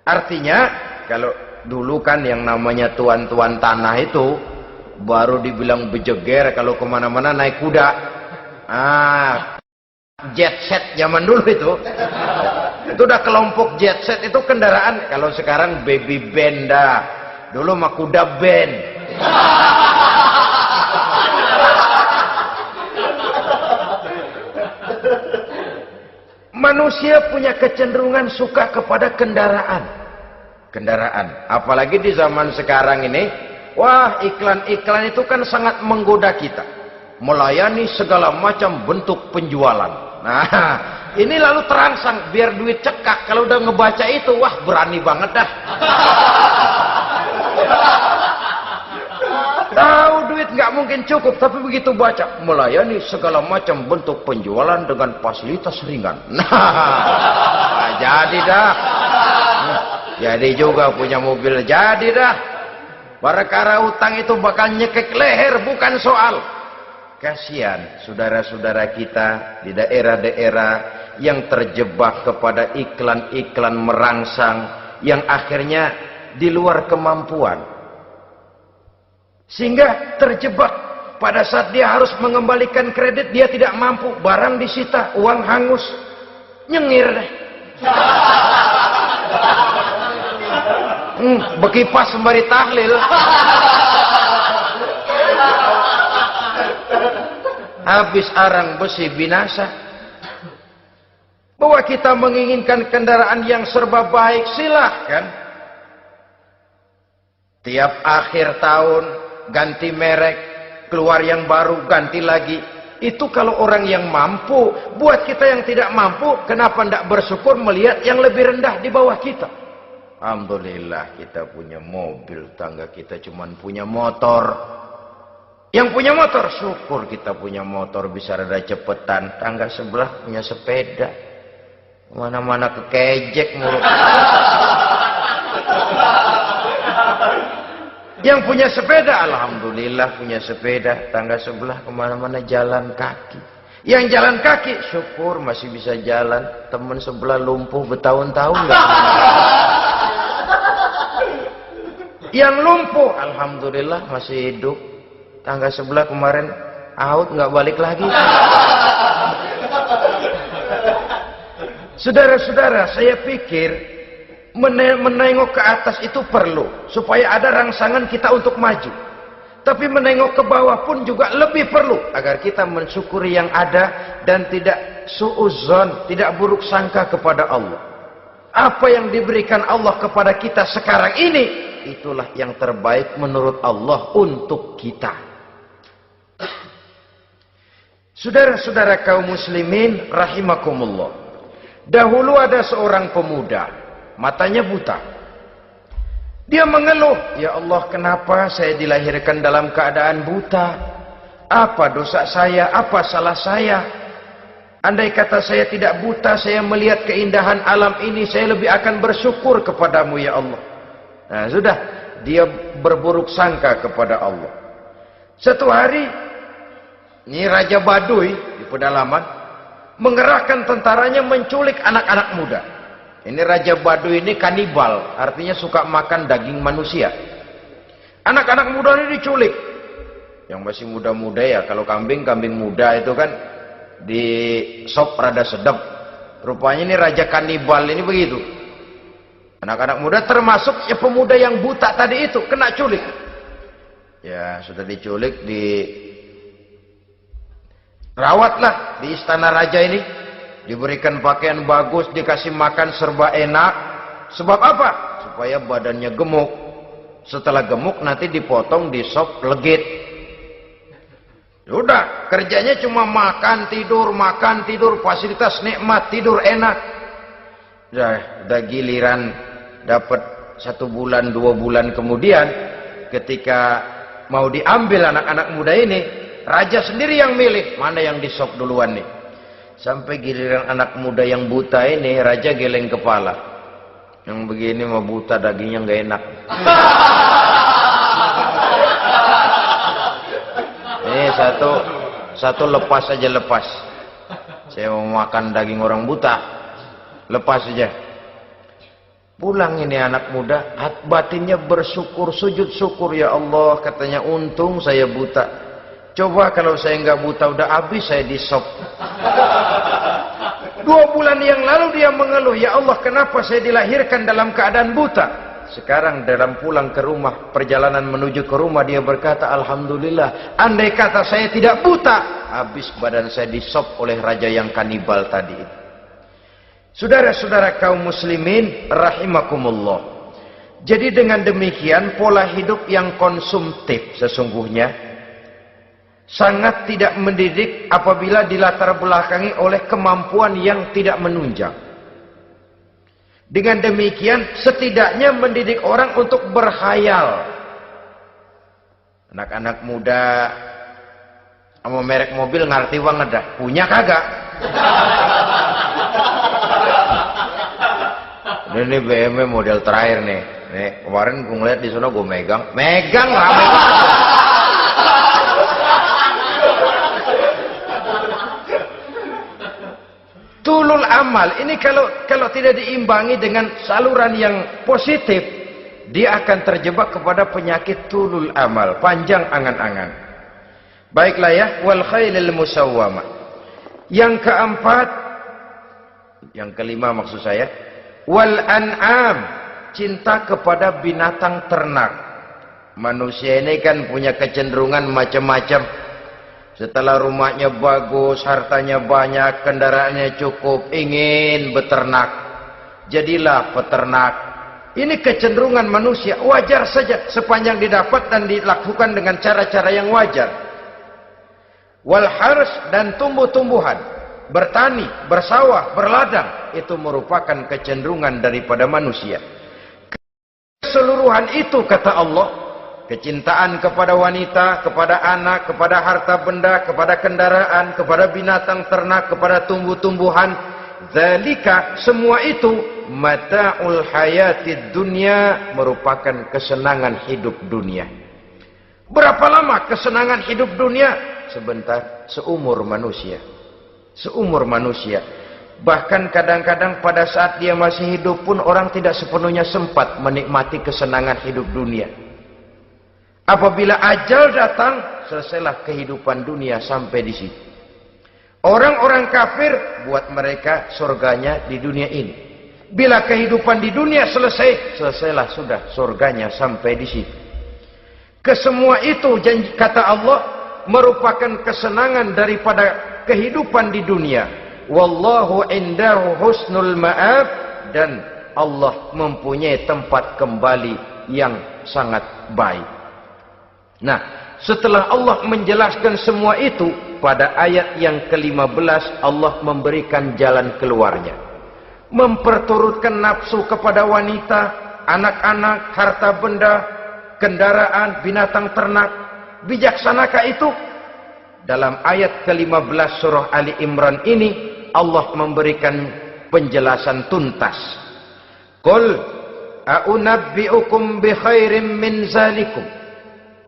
Artinya, kalau dulu kan yang namanya tuan-tuan tanah itu baru dibilang bejeger kalau kemana-mana naik kuda. Jet set zaman dulu itu udah kelompok jet set, itu kendaraan. Kalau sekarang baby benda, dulu mah kuda band. Manusia punya kecenderungan suka kepada kendaraan. Apalagi di zaman sekarang ini, wah, iklan-iklan itu kan sangat menggoda kita. melayani segala macam bentuk penjualan. Nah, ini lalu terangsang biar duit cekak. Kalau udah ngebaca itu, wah berani banget dah. Tahu duit nggak mungkin cukup, tapi begitu baca melayani segala macam bentuk penjualan dengan fasilitas ringan. Nah, jadi dah. Jadi juga punya mobil, jadi dah. Perkara utang itu bakal nyekek leher, bukan soal. Kasihan saudara-saudara kita di daerah-daerah yang terjebak kepada iklan-iklan merangsang yang akhirnya di luar kemampuan. Sehingga terjebak pada saat dia harus mengembalikan kredit, dia tidak mampu, barang disita, uang hangus, nyengir deh. Bekipas sembari tahlil. Habis arang besi binasa. Bahwa kita menginginkan kendaraan yang serba baik, silahkan. Tiap akhir tahun ganti merek, keluar yang baru, ganti lagi. Itu kalau orang yang mampu. Buat kita yang tidak mampu, kenapa tidak bersyukur melihat yang lebih rendah di bawah kita? Alhamdulillah kita punya mobil, tangga kita cuman punya motor. Yang punya motor, syukur kita punya motor bisa rada cepetan. Tangga sebelah punya sepeda, mana-mana kekejek mulu. Yang punya sepeda, alhamdulillah punya sepeda. Tangga sebelah kemana-mana jalan kaki. Yang jalan kaki, syukur masih bisa jalan. Temen sebelah lumpuh bertahun-tahun nggak. Yang lumpuh, alhamdulillah masih hidup. Tangga sebelah kemarin out, nggak balik lagi. Saudara-saudara, saya pikir menengok ke atas itu perlu supaya ada rangsangan kita untuk maju. Tapi menengok ke bawah pun juga lebih perlu agar kita mensyukuri yang ada dan tidak suudzon, tidak buruk sangka kepada Allah. Apa yang diberikan Allah kepada kita sekarang ini, itulah yang terbaik menurut Allah untuk kita. Saudara-saudara kaum muslimin rahimakumullah. Dahulu ada seorang pemuda, matanya buta. Dia mengeluh, ya Allah, kenapa saya dilahirkan dalam keadaan buta? Apa dosa saya? Apa salah saya? Andai kata saya tidak buta, saya melihat keindahan alam ini, saya lebih akan bersyukur kepadamu ya Allah. Nah sudah, dia berburuk sangka kepada Allah. Satu hari, ini Raja Baduy di pedalaman, mengerahkan tentaranya menculik anak-anak muda. Ini Raja Baduy ini kanibal, artinya suka makan daging manusia. Anak-anak muda ini diculik. Yang masih muda-muda ya, kalau kambing muda itu kan di sop rada sedap. Rupanya ini Raja kanibal ini begitu. Anak-anak muda termasuk ya pemuda yang buta tadi itu kena culik. Ya sudah diculik, dirawatlah di istana raja ini, diberikan pakaian bagus, dikasih makan serba enak. Sebab apa? Supaya badannya gemuk. Setelah gemuk nanti dipotong di sop legit. Udah, kerjanya cuma makan tidur, fasilitas nikmat, tidur enak. Udah giliran dapat 1 bulan 2 bulan kemudian, ketika mau diambil anak-anak muda ini, raja sendiri yang milih mana yang disop duluan nih. Sampai giliran anak muda yang buta ini, raja geleng kepala. Yang begini mah buta, dagingnya nggak enak. Ini satu lepas aja, lepas. Saya mau makan daging orang buta, lepas aja. Pulang ini anak muda, batinnya bersyukur, sujud syukur, ya Allah, katanya untung saya buta. Coba kalau saya nggak buta udah habis saya disop. 2 bulan yang lalu dia mengeluh, ya Allah, kenapa saya dilahirkan dalam keadaan buta? Sekarang dalam pulang ke rumah, perjalanan menuju ke rumah, dia berkata, alhamdulillah, andai kata saya tidak buta, habis badan saya disop oleh raja yang kanibal tadi. Saudara-saudara kaum muslimin rahimakumullah. Jadi dengan demikian pola hidup yang konsumtif sesungguhnya sangat tidak mendidik apabila dilatar belakangi oleh kemampuan yang tidak menunjang. Dengan demikian setidaknya mendidik orang untuk berkhayal. Anak-anak muda sama merek mobil ngerti banget dah, punya kagak? Ini BMW model terakhir nih. Nih, kemarin gue ngeliat di sana gue megang rame banget. Tulul amal ini kalau tidak diimbangi dengan saluran yang positif, dia akan terjebak kepada penyakit tulul amal, panjang angan-angan. Baiklah ya, wal khailil musawwamah. Yang keempat, yang kelima maksud saya, wal an'am, cinta kepada binatang ternak. Manusia ini kan punya kecenderungan macam-macam. Setelah rumahnya bagus, hartanya banyak, kendaraannya cukup, ingin beternak. Jadilah peternak. Ini kecenderungan manusia, wajar saja sepanjang didapat dan dilakukan dengan cara-cara yang wajar. Wal hars, dan tumbuh-tumbuhan, bertani, bersawah, berladang, itu merupakan kecenderungan daripada manusia. Keseluruhan itu kata Allah, kecintaan kepada wanita, kepada anak, kepada harta benda, kepada kendaraan, kepada binatang ternak, kepada tumbuh-tumbuhan, zalika, semua itu mata'ul hayatid dunya, merupakan kesenangan hidup dunia. Berapa lama kesenangan hidup dunia? Sebentar, seumur manusia. Seumur manusia. Bahkan kadang-kadang pada saat dia masih hidup pun orang tidak sepenuhnya sempat menikmati kesenangan hidup dunia. Apabila ajal datang, selesailah kehidupan dunia sampai di situ. Orang-orang kafir, buat mereka surganya di dunia ini. Bila kehidupan di dunia selesai, selesailah sudah surganya sampai di situ. Kesemua itu, kata Allah, merupakan kesenangan daripada kehidupan di dunia. Wallahu indahu husnul ma'ab, dan Allah mempunyai tempat kembali yang sangat baik. Nah, setelah Allah menjelaskan semua itu, pada ayat yang ke-15 Allah memberikan jalan keluarnya. Memperturutkan nafsu kepada wanita, anak-anak, harta benda, kendaraan, binatang ternak. Bijaksanakah itu? Dalam ayat ke-15 surah Ali Imran ini, Allah memberikan penjelasan tuntas. Qul a'unabbi'ukum bi khairim min zalikum.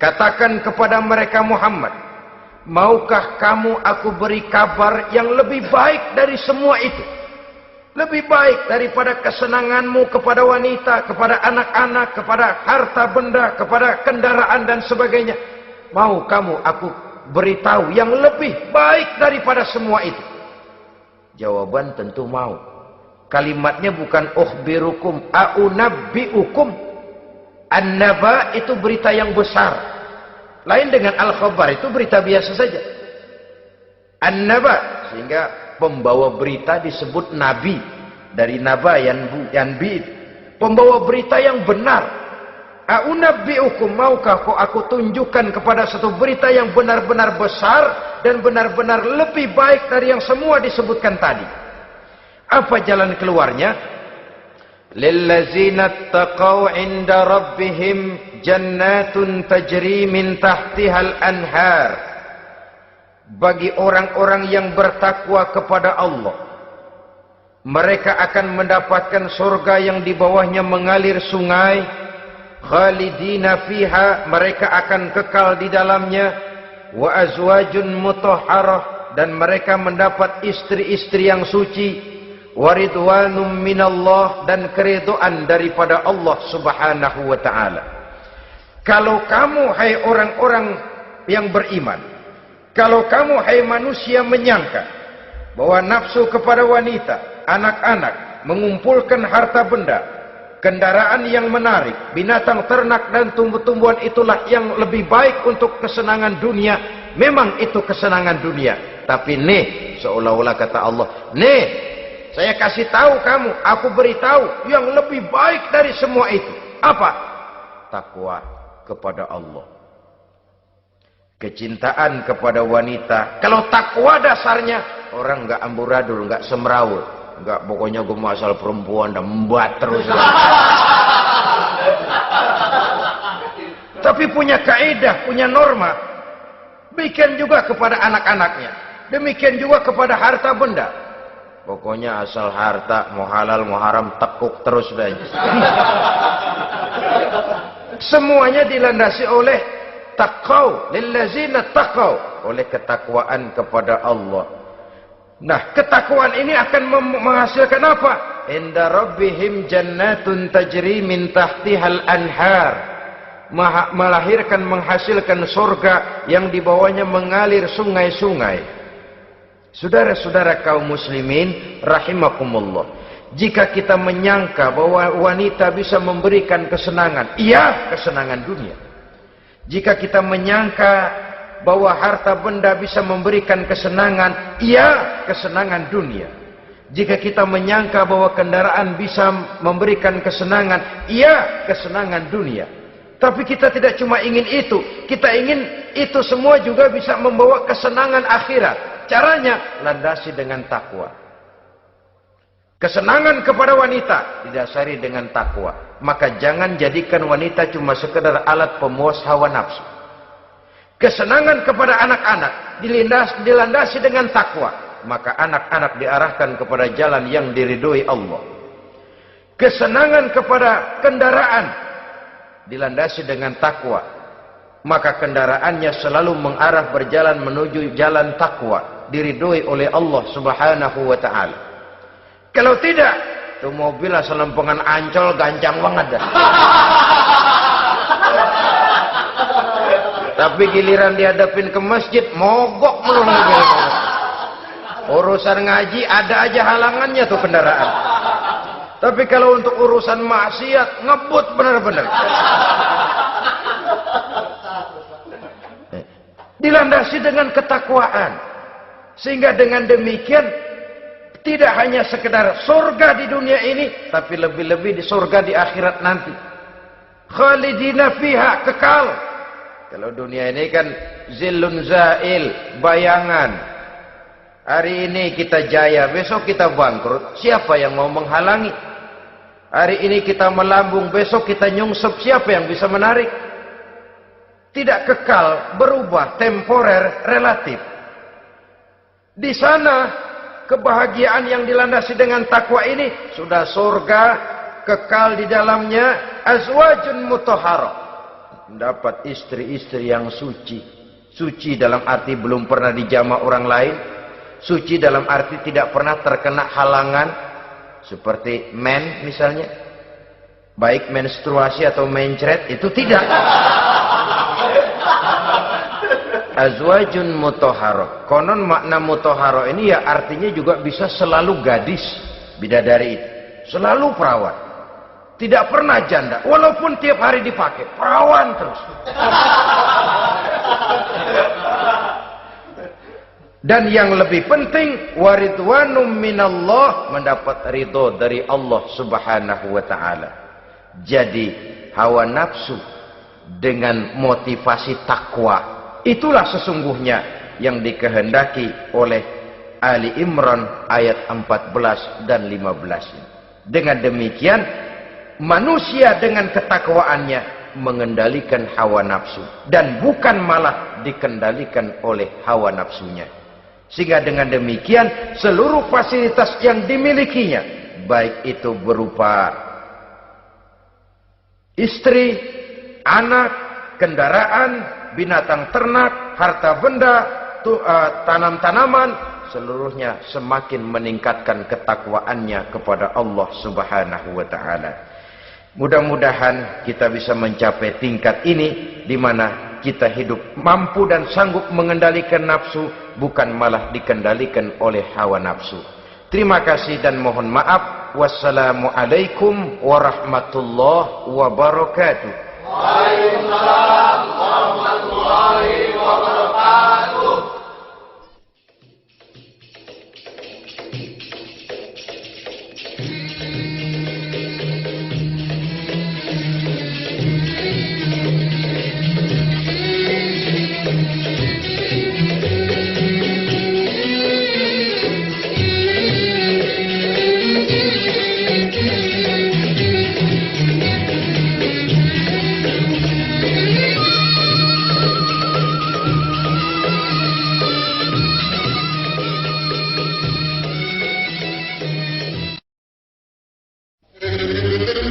Katakan kepada mereka Muhammad, maukah kamu aku beri kabar yang lebih baik dari semua itu? Lebih baik daripada kesenanganmu kepada wanita, kepada anak-anak, kepada harta benda, kepada kendaraan dan sebagainya. Mau kamu aku beritahu yang lebih baik daripada semua itu? Jawaban tentu mau. Kalimatnya bukan ukhbirukum, a'unabbi'ukum. An-naba itu berita yang besar. Lain dengan al-khabar, itu berita biasa saja. An-naba, sehingga pembawa berita disebut nabi. Dari naba yanbi, pembawa berita yang benar. A'unabbi'ukum, maukah kau aku tunjukkan kepada satu berita yang benar-benar besar dan benar-benar lebih baik dari yang semua disebutkan tadi. Apa jalan keluarnya? Lillazina taqaw 'inda rabbihim jannatun tajri min tahtihal anhar. Bagi orang-orang yang bertakwa kepada Allah, mereka akan mendapatkan surga yang di bawahnya mengalir sungai. Khalidina fiha, mereka akan kekal di dalamnya. Wa azwajun mutahharah, dan mereka mendapat istri-istri yang suci. Waridwanum minallah, dan keridhaan daripada Allah subhanahu wa ta'ala. Kalau kamu hai orang-orang yang beriman, kalau kamu hai manusia menyangka bahwa nafsu kepada wanita, anak-anak, mengumpulkan harta benda, kendaraan yang menarik, binatang ternak dan tumbuh-tumbuhan itulah yang lebih baik untuk kesenangan dunia, memang itu kesenangan dunia. Tapi nih, seolah-olah kata Allah, nih, saya kasih tahu kamu, aku beritahu yang lebih baik dari semua itu. Apa? Takwa kepada Allah. kecintaan kepada wanita. Kalau takwa dasarnya, orang nggak amburadul, nggak semrawut, nggak pokoknya gue asal perempuan dan membuat terus. Tapi punya kaidah, punya norma. Demikian juga kepada anak-anaknya. Demikian juga kepada harta benda. Pokoknya asal harta, mau halal, mau haram, tekuk terus deh. Semuanya dilandasi oleh taqaw, lillazina taqaw, oleh ketakwaan kepada Allah. Nah, ketakwaan ini akan menghasilkan apa? Inda rabbihim jannatun tajri min tahtihal anhar. Melahirkan, menghasilkan surga yang di bawahnya mengalir sungai-sungai. Saudara-saudara kaum muslimin rahimakumullah. Jika kita menyangka bahwa wanita bisa memberikan kesenangan, iya, kesenangan dunia. Jika kita menyangka bahwa harta benda bisa memberikan kesenangan, iya, kesenangan dunia. Jika kita menyangka bahwa kendaraan bisa memberikan kesenangan, iya, kesenangan dunia. Tapi kita tidak cuma ingin itu, kita ingin itu semua juga bisa membawa kesenangan akhirat. Caranya landasi dengan takwa. Kesenangan kepada wanita didasari dengan takwa. Maka jangan jadikan wanita cuma sekedar alat pemuas hawa nafsu. Kesenangan kepada anak-anak dilandasi dengan takwa. Maka anak-anak diarahkan kepada jalan yang diridhoi Allah. Kesenangan kepada kendaraan dilandasi dengan takwa. Maka kendaraannya selalu mengarah berjalan menuju jalan takwa, diridhoi oleh Allah Subhanahu wa taala. Kalau tidak, tuh mobil asal lempengan Ancol gancang banget dah. Tapi giliran dihadapin ke masjid, mogok melulu. Urusan ngaji ada aja halangannya tuh kendaraan. Tapi kalau untuk urusan maksiat, ngebut benar-benar. Dilandasi dengan ketakwaan. Sehingga dengan demikian tidak hanya sekedar surga di dunia ini, tapi lebih-lebih di surga di akhirat nanti. Khalidina fiha, kekal. Kalau dunia ini kan zillun zail, bayangan. Hari ini kita jaya, besok kita bangkrut. Siapa yang mau menghalangi? Hari ini kita melambung, besok kita nyungsep. Siapa yang bisa menarik? Tidak kekal, berubah, temporer, relatif. Di sana kebahagiaan yang dilandasi dengan takwa ini sudah surga, kekal di dalamnya, azwajun mutahharah. Dapat istri-istri yang suci. Suci dalam arti belum pernah dijamah orang lain. Suci dalam arti tidak pernah terkena halangan. Seperti men misalnya. Baik menstruasi atau mencret, itu tidak. Azwajun mutahharah. Konon makna mutahharah ini ya artinya juga bisa selalu gadis, bidadari itu. Selalu perawan. Tidak pernah janda, walaupun tiap hari dipakai, perawan terus. Dan yang lebih penting, waridwanum minallah, mendapat ridho dari Allah Subhanahu wa taala. Jadi hawa nafsu dengan motivasi takwa, itulah sesungguhnya yang dikehendaki oleh Ali Imran ayat 14 dan 15. Dengan demikian, manusia dengan ketakwaannya mengendalikan hawa nafsu dan bukan malah dikendalikan oleh hawa nafsunya. Sehingga dengan demikian seluruh fasilitas yang dimilikinya, baik itu berupa istri, anak, kendaraan, binatang ternak, harta benda, tanam-tanaman, seluruhnya semakin meningkatkan ketakwaannya kepada Allah Subhanahu wa taala. Mudah-mudahan kita bisa mencapai tingkat ini di mana kita hidup mampu dan sanggup mengendalikan nafsu, bukan malah dikendalikan oleh hawa nafsu. Terima kasih dan mohon maaf. Wassalamualaikum warahmatullahi wabarakatuh. Waalaikumsalam warahmatullahi wabarakatuh.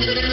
Wabarakatuh.